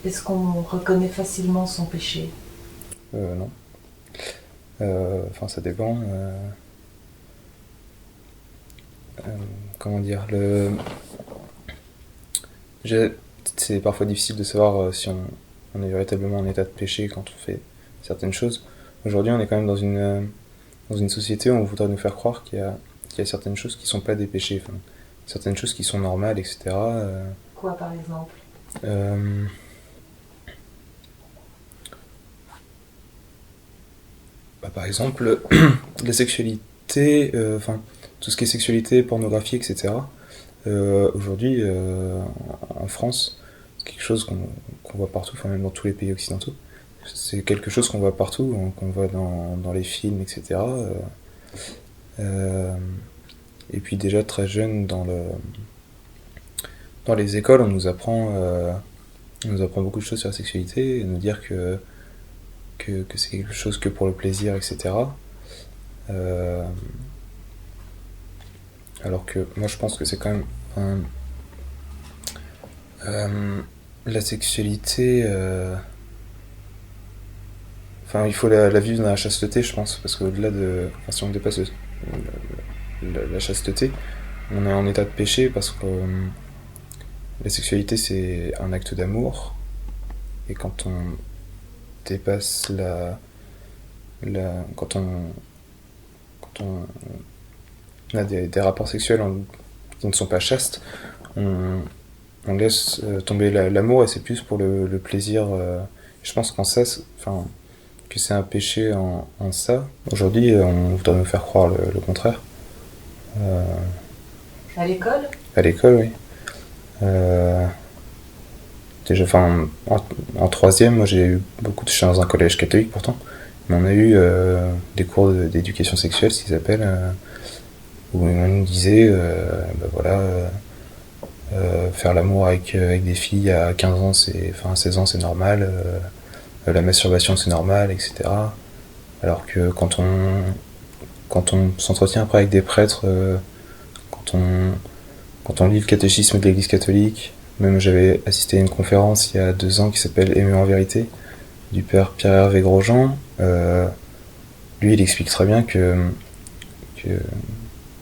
Est-ce qu'on reconnaît facilement son péché? Non. Enfin, ça dépend. Comment dire c'est parfois difficile de savoir si on est véritablement en état de péché quand on fait certaines choses. Aujourd'hui, on est quand même dans une société où on voudrait nous faire croire qu'il y a certaines choses qui ne sont pas des péchés, enfin, certaines choses qui sont normales, etc. Quoi, par exemple? Euh, Par exemple, la sexualité, enfin, tout ce qui est sexualité, pornographie, etc. Aujourd'hui, en France, c'est quelque chose qu'on voit partout, enfin même dans tous les pays occidentaux. C'est quelque chose qu'on voit partout, qu'on voit dans les films, etc. Euh, et puis déjà très jeune, dans les écoles, on nous apprend beaucoup de choses sur la sexualité, et nous dire que c'est quelque chose que pour le plaisir, etc. Euh, alors que moi je pense que c'est quand même euh, la sexualité. Enfin, il faut la vivre dans la chasteté, je pense, parce qu'au-delà de. Enfin, si on dépasse la chasteté, on est en état de péché parce que la sexualité c'est un acte d'amour, et quand on dépasse quand quand on a des rapports sexuels qui ne sont pas chastes, on, on laisse tomber l'amour, et c'est plus pour le plaisir. Je pense qu'en ça, enfin, que c'est un péché en ça. Aujourd'hui, on voudrait nous faire croire le contraire. Euh, À l'école? à l'école, oui. Euh, Déjà, enfin, en troisième, moi j'ai eu beaucoup de. Je suis dans un collège catholique pourtant, mais on a eu des cours d'éducation sexuelle, ce qu'ils appellent, où on nous disait, bah voilà, faire l'amour avec des filles à 15 ans, enfin à 16 ans, c'est normal, la masturbation c'est normal, etc. Alors que quand on s'entretient après avec des prêtres, quand on, quand on lit le catéchisme de l'Église catholique, même j'avais assisté à une conférence il y a 2 ans qui s'appelle Aimer en vérité, du père Pierre-Hervé Grosjean. Lui, il explique très bien que,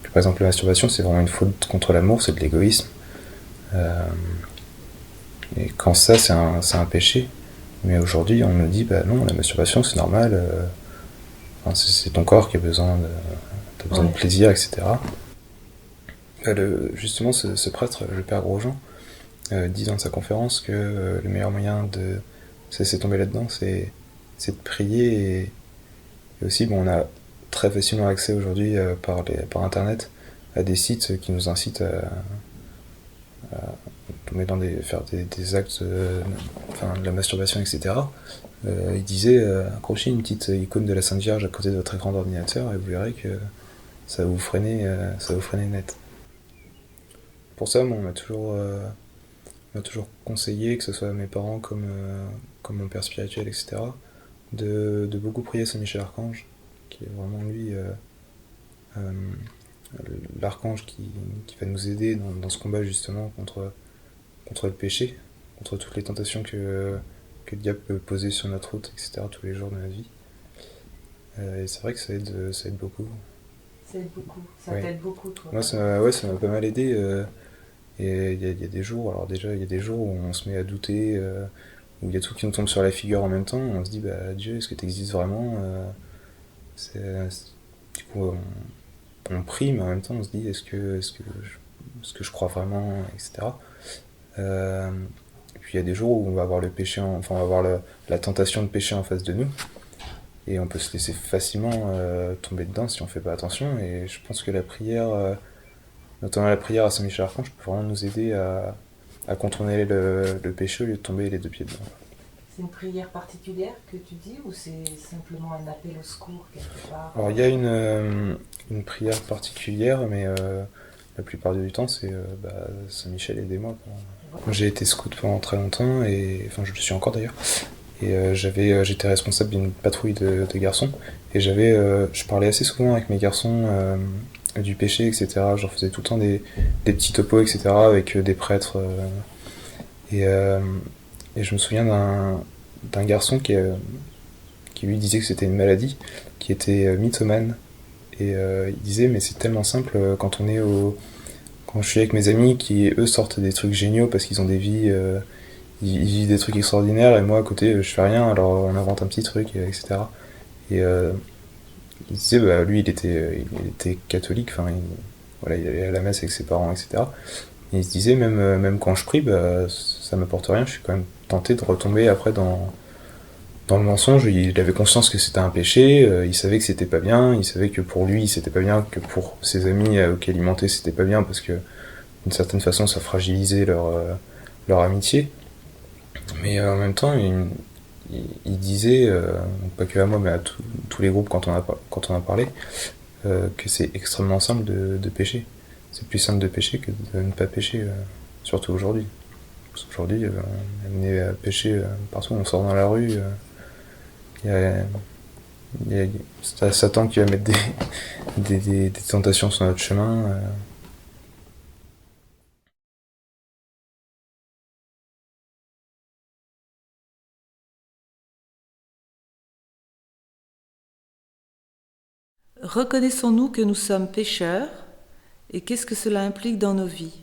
par exemple, la masturbation, c'est vraiment une faute contre l'amour, c'est de l'égoïsme. Euh, et quand ça, c'est un péché. Mais aujourd'hui, on nous dit, bah non, la masturbation, c'est normal. Enfin, c'est ton corps qui a t'as besoin de Ouais. plaisir, etc. Justement, ce prêtre, le père Grosjean, dit dans sa conférence que le meilleur moyen de se laisser tomber là-dedans, c'est de prier. Et aussi, bon, on a très facilement accès aujourd'hui par Internet à des sites qui nous incitent à tomber faire des actes, enfin, de la masturbation, etc. Il disait accrochez une petite icône de la Sainte Vierge à côté de votre écran d'ordinateur et vous verrez que ça va vous freiner net. Pour ça, moi, on m'a toujours conseillé, que ce soit mes parents comme mon père spirituel, etc., de beaucoup prier Saint Michel Archange, qui est vraiment lui euh, l'archange qui va nous aider dans ce combat justement contre le péché, contre toutes les tentations que le diable peut poser sur notre route, etc., tous les jours de notre vie. Et c'est vrai que ça aide beaucoup. Ça aide beaucoup. Ça Ouais. t'aide beaucoup, toi, Moi, par exemple. ça m'a pas mal aidé. Et il y a des jours, alors déjà, il y a des jours où on se met à douter, où il y a tout qui nous tombe sur la figure en même temps, on se dit, bah Dieu, est-ce que tu existes vraiment Du coup, on prie, mais en même temps, on se dit, est-ce que je crois vraiment, etc. Et puis il y a des jours où on va avoir le péché, enfin, on va avoir la tentation de pécher en face de nous, et on peut se laisser facilement tomber dedans si on fait pas attention. Et je pense que la prière, notamment la prière à Saint-Michel-Archange, peut vraiment nous aider à contourner le péché au lieu de tomber les deux pieds dedans. C'est une prière particulière que tu dis ou c'est simplement un appel au secours quelque part? Alors il y a une prière particulière, mais la plupart du temps c'est bah, Saint-Michel, aidez-moi, quoi. Moi, j'ai été scout pendant très longtemps, et enfin je le suis encore d'ailleurs. Et j'étais responsable d'une patrouille de garçons, et je parlais assez souvent avec mes garçons du péché, etc. Je leur faisais tout le temps des petits topos, etc. avec des prêtres. Et Et je me souviens d'un garçon qui lui disait que c'était une maladie, qui était mythomane. Et il disait, mais c'est tellement simple quand quand je suis avec mes amis qui, eux, sortent des trucs géniaux parce qu'ils ont des vies, ils vivent des trucs extraordinaires, et moi, à côté, je fais rien, alors on invente un petit truc, etc. Et il disait, bah, lui, il était catholique, enfin, voilà, il allait à la messe avec ses parents, etc. Et il se disait, même quand je prie, bah, ça m'apporte rien, je suis quand même tenté de retomber après dans le mensonge. Il avait conscience que c'était un péché, il savait que c'était pas bien, il savait que pour lui c'était pas bien, que pour ses amis auxquels il mentait c'était pas bien, parce que d'une certaine façon ça fragilisait leur amitié. Mais en même temps, il disait, pas que à moi, mais à tous les groupes quand on a parlé, que c'est extrêmement simple de pécher. C'est plus simple de pécher que de ne pas pécher, surtout aujourd'hui. Parce qu'aujourd'hui, on est à pécher partout, on sort dans la rue, il y a Satan qui va mettre des tentations sur notre chemin. Reconnaissons-nous que nous sommes pécheurs et qu'est-ce que cela implique dans nos vies?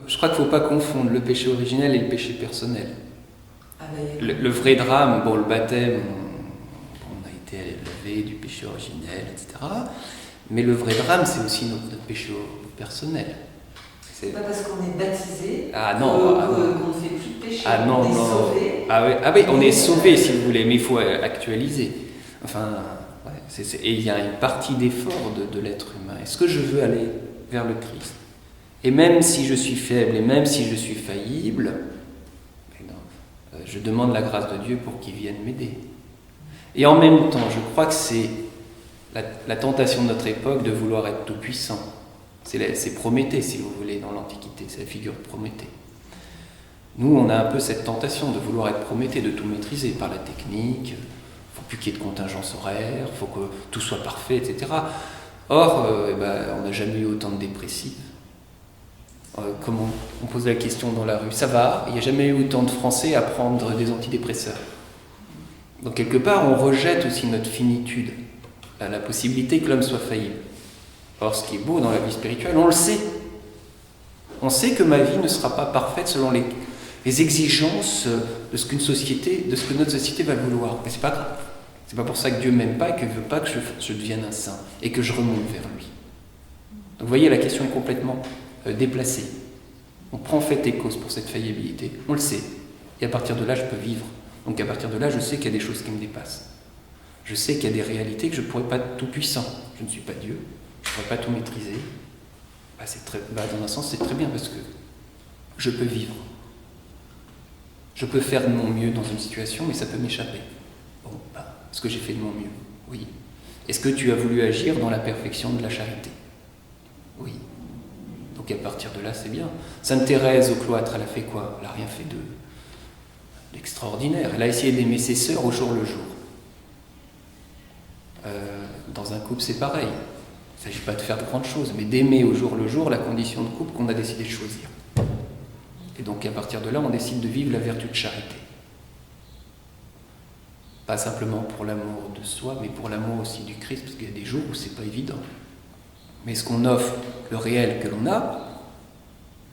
Je crois qu'il ne faut pas confondre le péché originel et le péché personnel. Ah ben, Le vrai drame, bon, le baptême, on a été lavé du péché originel, etc. Mais le vrai drame, c'est aussi notre péché personnel. c'est pas parce qu'on est baptisé qu'on ne fait plus de péché. Ah non, on est non. sauvé. Ah oui, on est sauvé si vous voulez, mais il faut actualiser. Enfin, ouais, et il y a une partie d'effort de l'être humain. Est-ce que je veux aller vers le Christ? Et même si je suis faible, et même si je suis faillible, je demande la grâce de Dieu pour qu'il vienne m'aider. Et en même temps, je crois que c'est la tentation de notre époque de vouloir être tout-puissant. C'est Prométhée, si vous voulez, dans l'Antiquité, c'est la figure de Prométhée. Nous, on a un peu cette tentation de vouloir être Prométhée, de tout maîtriser par la technique. Il ne faut plus qu'il y ait de contingence horaire, il faut que tout soit parfait, etc. Or, on n'a jamais eu autant de dépressifs. Comment on pose la question dans la rue, ça va, il n'y a jamais eu autant de Français à prendre des antidépresseurs. Donc quelque part, on rejette aussi notre finitude, la possibilité que l'homme soit faillible. Or, ce qui est beau dans la vie spirituelle, on le sait. On sait que ma vie ne sera pas parfaite selon les exigences de ce que notre société va vouloir. Mais c'est pas grave. C'est pas pour ça que Dieu m'aime pas et qu'il ne veut pas que je devienne un saint et que je remonte vers lui. Donc vous voyez, la question est complètement déplacée. On prend fait et cause pour cette faillibilité, on le sait. Et à partir de là, je peux vivre. Donc à partir de là, je sais qu'il y a des choses qui me dépassent. Je sais qu'il y a des réalités que je ne pourrais pas être tout puissant. Je ne suis pas Dieu, je ne pourrais pas tout maîtriser. Dans un sens, c'est très bien parce que je peux vivre. Je peux faire de mon mieux dans une situation, mais ça peut m'échapper. Bon, est-ce que j'ai fait de mon mieux? Oui. Est-ce que tu as voulu agir dans la perfection de la charité? Oui. Donc à partir de là, c'est bien. Sainte Thérèse au cloître, elle a fait quoi? Elle n'a rien fait d'extraordinaire. Elle a essayé d'aimer ses sœurs au jour le jour. Dans un couple, c'est pareil. Il ne s'agit pas de faire de grandes choses, mais d'aimer au jour le jour la condition de couple qu'on a décidé de choisir. Et donc à partir de là, on décide de vivre la vertu de charité. Pas simplement pour l'amour de soi, mais pour l'amour aussi du Christ, parce qu'il y a des jours où c'est pas évident. Mais ce qu'on offre, le réel que l'on a,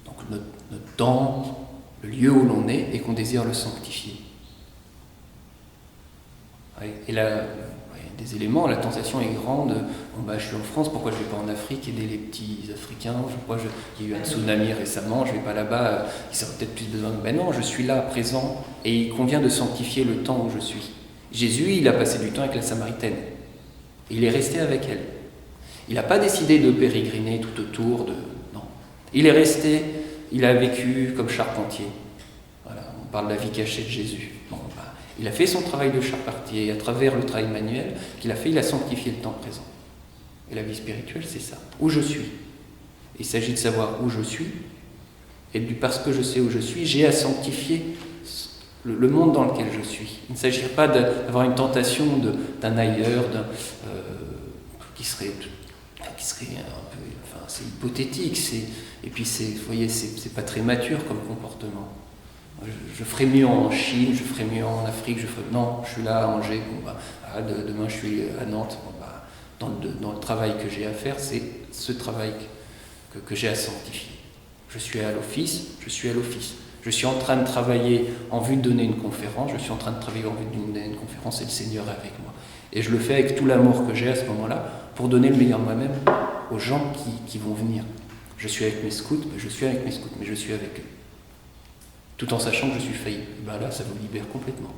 donc notre temps, le lieu où l'on est, et qu'on désire le sanctifier. Et là, il y a des éléments, la tentation est grande. Je suis en France, pourquoi je ne vais pas en Afrique aider les petits Africains? Il y a eu un tsunami récemment, je ne vais pas là-bas, ils auraient peut-être plus besoin de... Ben non, je suis là, présent, et il convient de sanctifier le temps où je suis. Jésus, il a passé du temps avec la Samaritaine. Et il est resté avec elle. Il n'a pas décidé de pérégriner tout autour de... Non. Il est resté, il a vécu comme charpentier. Voilà, on parle de la vie cachée de Jésus. Il a fait son travail de charpentier, et à travers le travail manuel qu'il a fait, il a sanctifié le temps présent. Et la vie spirituelle, c'est ça. Où je suis. Il s'agit de savoir où je suis, et parce que je sais où je suis, j'ai à sanctifier le monde dans lequel je suis. Il ne s'agit pas d'avoir une tentation d'un ailleurs, qui serait un peu... c'est hypothétique, et puis vous voyez, c'est pas très mature comme comportement. Je ferai mieux en Chine, je ferai mieux en Afrique, non, je suis là à Angers, demain je suis à Nantes. Dans le travail que j'ai à faire, c'est ce travail que j'ai à sanctifier. Je suis à l'office. Je suis en train de travailler en vue de donner une conférence, c'est le Seigneur avec moi. Et je le fais avec tout l'amour que j'ai à ce moment-là, pour donner le meilleur de moi-même aux gens qui vont venir. Je suis avec mes scouts, mais je suis avec eux. Tout en sachant que je suis faillible. Là, ça vous libère complètement.